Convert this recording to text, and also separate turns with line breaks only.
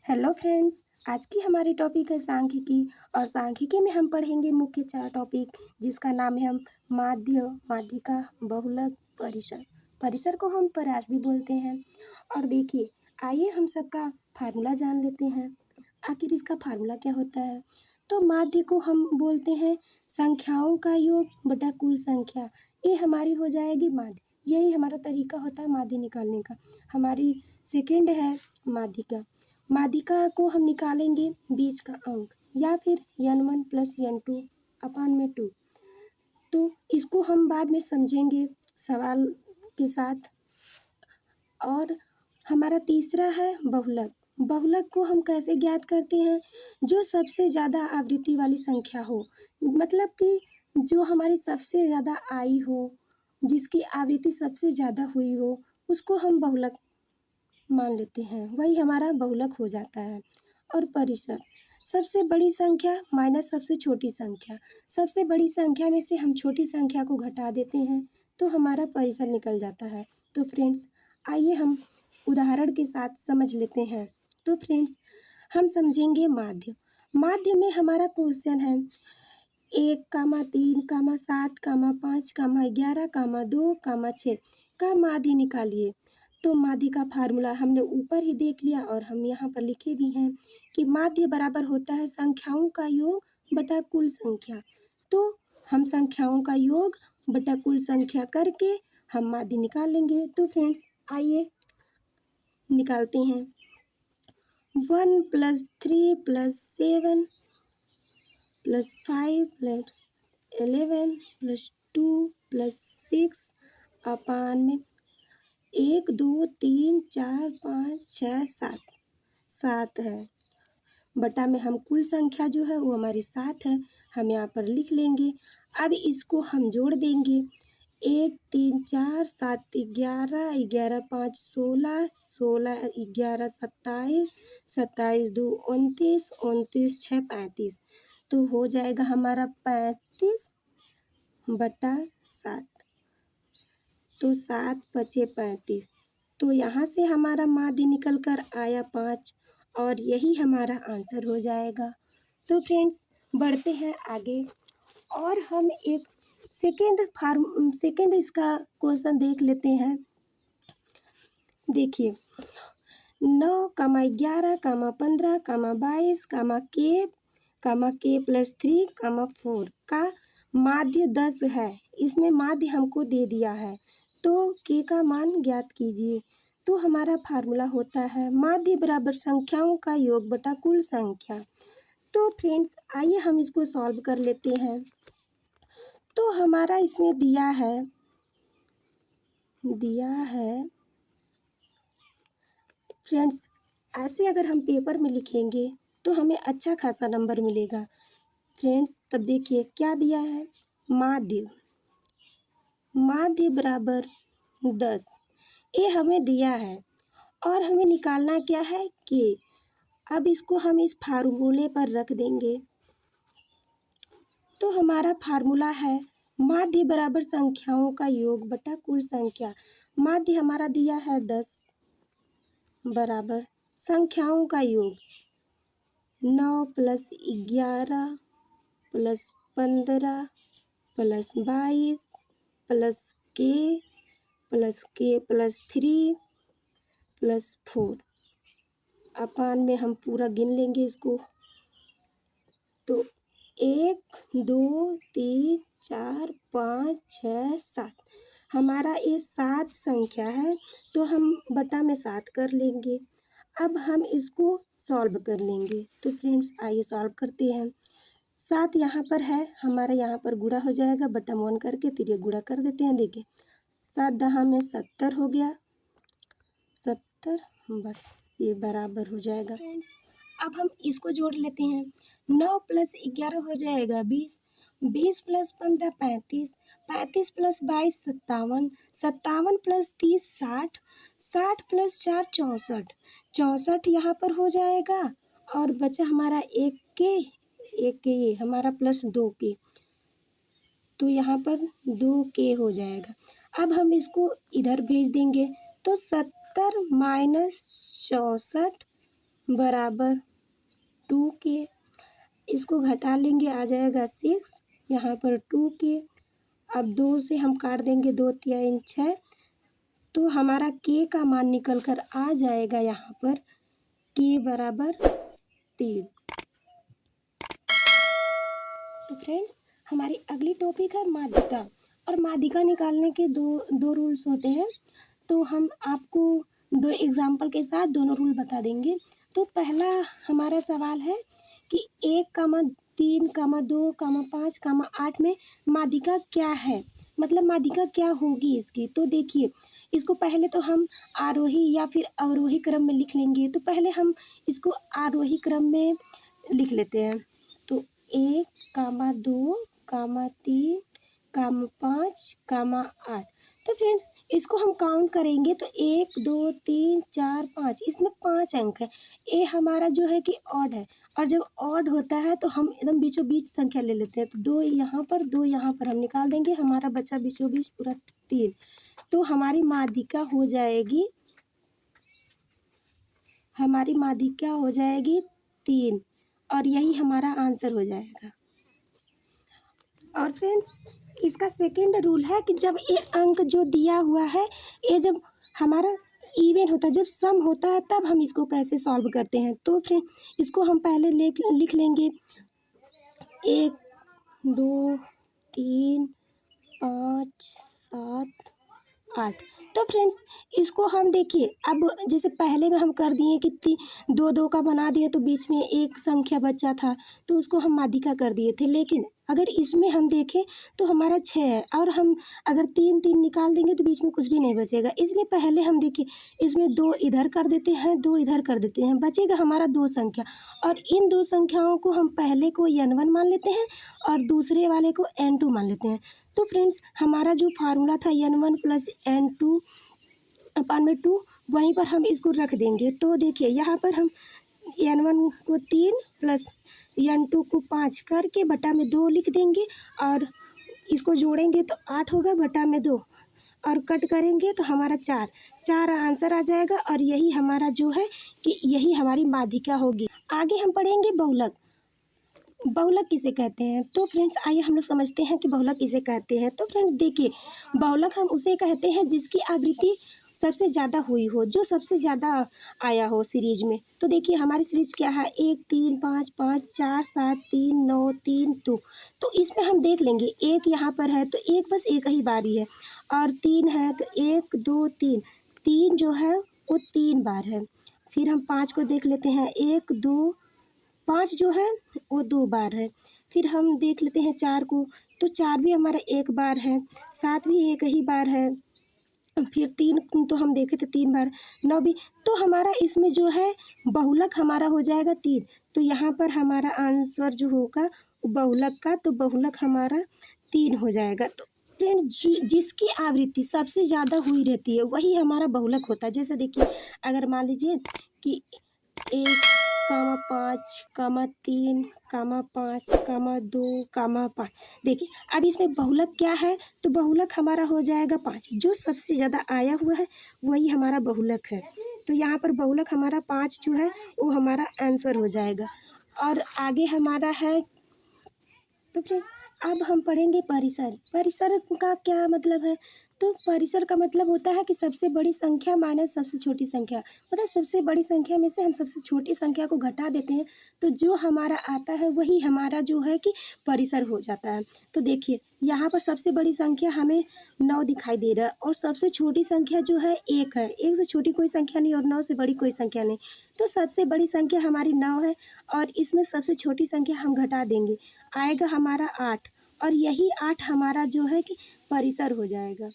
Hello friends. आज की हमारी टॉपिक है सांख्यिकी। और सांख्यिकी में हम पढ़ेंगे मुख्य 4 टॉपिक, जिसका नाम है हम माध्य, माध्यिका, बहुलक, परिसर। परिसर को हम परास भी बोलते हैं। और देखिए, आइए हम सबका फार्मूला जान लेते हैं। आखिर इसका फार्मूला क्या होता है? तो माध्य को हम बोलते हैं संख्याओं का योग बटा कुल संख्या। ये हमारी हो जाएगी माध्य। यही हमारा तरीका होता है माध्य निकालने का। हमारी सेकेंड है माध्यिका। माध्यिका को हम निकालेंगे बीच का अंक, या फिर n1 प्लस n2 अपान में 2। तो इसको हम बाद में समझेंगे सवाल के साथ। और हमारा तीसरा है बहुलक। बहुलक को हम कैसे ज्ञात करते हैं? जो सबसे ज़्यादा आवृत्ति वाली संख्या हो, मतलब कि जो हमारी सबसे ज़्यादा आई हो, जिसकी आवृत्ति सबसे ज़्यादा हुई हो, उसको हम बहुलक मान लेते हैं, वही हमारा बहुलक हो जाता है। और परिसर, सबसे बड़ी संख्या माइनस सबसे छोटी संख्या। सबसे बड़ी संख्या में से हम छोटी संख्या को घटा देते हैं तो हमारा परिसर निकल जाता है। तो फ्रेंड्स, आइए हम उदाहरण के साथ समझ लेते हैं। तो फ्रेंड्स, हम समझेंगे माध्य। माध्य में हमारा क्वेश्चन है 1, 3, 7, 5, 11, 2, 6 का माध्य निकालिए। तो माध्य का फार्मूला हमने ऊपर ही देख लिया और हम यहाँ पर लिखे भी हैं कि माध्य बराबर होता है संख्याओं का योग बटा कुल संख्या। तो हम संख्याओं का योग बटा कुल संख्या करके हम माध्य निकाल लेंगे। तो फ्रेंड्स, आइए निकालते हैं। 1 + 3 + 7 + 5 + 11 + 2 + 6 अपान में 1, 2, 3, 4, 5, 6, 7 7 है। बटा में हम कुल संख्या जो है वो हमारी 7 है, हम यहाँ पर लिख लेंगे। अब इसको हम जोड़ देंगे। 1, 3, 4, 7, 11, 11, 5, 16, 16, 11, 27, 27, 2, 29, 29, 6, 35। तो हो जाएगा हमारा 35/7। तो 7 बचे 35। तो यहाँ से हमारा माध्य निकल कर आया 5 और यही हमारा आंसर हो जाएगा। तो फ्रेंड्स, बढ़ते हैं आगे और हम एक सेकेंड इसका क्वेश्चन देख लेते हैं। देखिए, 9, 11, 15, 22, k+3, 4 का माध्य 10 है। इसमें माध्य हमको दे दिया है, तो k का मान ज्ञात कीजिए। तो हमारा फार्मूला होता है माध्य बराबर संख्याओं का योग बटा कुल संख्या। तो फ्रेंड्स, आइए हम इसको सॉल्व कर लेते हैं। तो हमारा इसमें दिया है फ्रेंड्स, ऐसे अगर हम पेपर में लिखेंगे तो हमें अच्छा खासा नंबर मिलेगा। फ्रेंड्स, तब देखिए क्या दिया है। माध्य बराबर 10, ये हमें दिया है और हमें निकालना क्या है के। अब इसको हम इस फार्मूले पर रख देंगे। तो हमारा फार्मूला है माध्य बराबर संख्याओं का योग बटा कुल संख्या। माध्य हमारा दिया है 10 बराबर संख्याओं का योग 9 + 11 + 15 + 22 + k+3 + 4 अपान में हम पूरा गिन लेंगे इसको। तो 1, 2, 3, 4, 5, 6, 7 हमारा ये 7 संख्या है, तो हम बटा में 7 कर लेंगे। अब हम इसको सॉल्व कर लेंगे। तो फ्रेंड्स, आइए सॉल्व करते हैं। 7 यहाँ पर है, हमारा यहाँ पर गुणा हो जाएगा, बटा में 1 करके तिर्यक गुणा कर देते हैं। देखिए, 7 दहा में 70 हो गया, 70 ये बराबर हो जाएगा। फ्रेंड्स, अब हम इसको जोड़ लेते हैं। 9 + 11 हो जाएगा 20, 20 + 15 35, 35 + 22 57, 57 + 30 60, 60 + 4 64, 64 यहाँ पर हो जाएगा। और बचा हमारा एक के ये हमारा +2 के, तो यहाँ पर 2 के हो जाएगा। अब हम इसको इधर भेज देंगे। तो 70 - 64 बराबर 2k। इसको घटा लेंगे, आ जाएगा 6। यहाँ पर 2k। अब 2 से हम काट देंगे, 2 3 6। तो हमारा k का मान निकल कर आ जाएगा यहाँ पर k बराबर 3। तो फ्रेंड्स, हमारी अगली टॉपिक है माध्यिका। और माध्यिका निकालने के दो रूल्स होते हैं। तो हम आपको 2 एग्जाम्पल के साथ दोनों रूल बता देंगे। तो पहला हमारा सवाल है कि 1, 3, 2, 5, 8 में माध्यिका क्या है, मतलब माध्यिका क्या होगी इसकी। तो देखिए, इसको पहले तो हम आरोही या फिर अवरोही क्रम में लिख लेंगे। तो पहले हम इसको आरोही क्रम में लिख लेते हैं। तो 1, 2, 3, 5, 8। तो फ्रेंड्स, इसको हम काउंट करेंगे तो 1 2 3 4 5, इसमें 5 अंक है। ये हमारा जो है कि ऑड है, और जब ऑड होता है तो हम एकदम बीचों बीच संख्या ले लेते हैं। तो 2 यहाँ पर, 2 यहाँ पर हम निकाल देंगे, हमारा बचा बीचों बीच पूरा 3। तो हमारी माध्यिका हो जाएगी 3, और यही हमारा आंसर हो जाएगा। और फ्रेंड्स, इसका सेकेंड रूल है कि जब ये अंक जो दिया हुआ है, ये जब हमारा इवन होता है, जब सम होता है, तब हम इसको कैसे सॉल्व करते हैं। तो फ्रेंड, इसको हम पहले लिख लेंगे 1 2 3 5 7 8। तो फ्रेंड्स, इसको हम देखिए, अब जैसे पहले में हम कर दिए कि 2 2 का बना दिए, तो बीच में एक संख्या बचा था, तो उसको हम माध्यिका कर दिए थे। लेकिन अगर इसमें हम देखें तो हमारा 6 है, और हम अगर 3 3 निकाल देंगे तो बीच में कुछ भी नहीं बचेगा। इसलिए पहले हम देखिए, इसमें 2 इधर कर देते हैं, 2 इधर कर देते हैं, बचेगा हमारा 2 संख्या। और इन 2 संख्याओं को हम पहले को n1 मान लेते हैं और दूसरे वाले को n2 मान लेते हैं। तो फ्रेंड्स, हमारा जो फार्मूला था n1 + n2 अपान में 2, वहीं पर हम इसको रख देंगे। तो देखिए, यहाँ पर हम n1 को 3 + n2 को 5 करके बटा में 2 लिख देंगे, और इसको जोड़ेंगे तो 8 होगा बटा में 2, और कट करेंगे तो हमारा 4 आंसर आ जाएगा। और यही हमारा जो है कि यही हमारी माध्यिका होगी। आगे हम पढ़ेंगे बहुलक। बहुलक किसे कहते हैं। तो फ्रेंड्स, आइए हम लोग समझते हैं कि बहुलक किसे कहते हैं। तो फ्रेंड्स देखिए, बहुलक हम उसे कहते हैं जिसकी आवृत्ति सबसे ज़्यादा हुई हो, जो सबसे ज़्यादा आया हो सीरीज में। तो देखिए, हमारी सीरीज क्या है, 1 3 5 5 4 7 3 9 3 2। तो इसमें हम देख लेंगे, 1 यहाँ पर है तो एक बस एक ही बारी है, और 3 है तो 1 2 3, 3 जो है वो 3 बार है। फिर हम 5 को देख लेते हैं, 1 2 5 जो है वो 2 बार है। फिर हम देख लेते हैं 4 को, तो 4 भी हमारा 1 बार है, 7 भी एक ही बार है। फिर 3 तो हम देखे थे 3 बार, 9 भी। तो हमारा इसमें जो है बहुलक हमारा हो जाएगा 3। तो यहाँ पर हमारा आंसर जो होगा बहुलक का, तो बहुलक हमारा 3 हो जाएगा। तो फ्रेंड, जिसकी आवृत्ति सबसे ज़्यादा हुई रहती है वही हमारा बहुलक होता है। जैसे देखिए, अगर मान लीजिए कि 1, 5, 3, 5, 2, 5। देखिए, अब इसमें बहुलक क्या है, तो बहुलक हमारा हो जाएगा 5। जो सबसे ज़्यादा आया हुआ है वही हमारा बहुलक है। तो यहाँ पर बहुलक हमारा 5 जो है वो हमारा आंसर हो जाएगा। और आगे हमारा है, तो फिर अब हम पढ़ेंगे परिसर। परिसर का क्या मतलब है, तो परिसर का मतलब होता है कि सबसे बड़ी संख्या माइनस सबसे छोटी संख्या, मतलब सबसे बड़ी संख्या में से हम सबसे छोटी संख्या को घटा देते हैं, तो जो हमारा आता है वही हमारा जो है कि परिसर हो जाता है। तो देखिए, यहाँ पर सबसे बड़ी संख्या हमें 9 दिखाई दे रहा है, और सबसे छोटी संख्या जो है 1 है। 1 से छोटी कोई संख्या नहीं और 9 से बड़ी कोई संख्या नहीं। तो सबसे बड़ी संख्या हमारी 9 है, और इसमें सबसे छोटी संख्या हम घटा देंगे, आएगा हमारा 8, और यही 8 हमारा जो है कि परिसर हो जाएगा।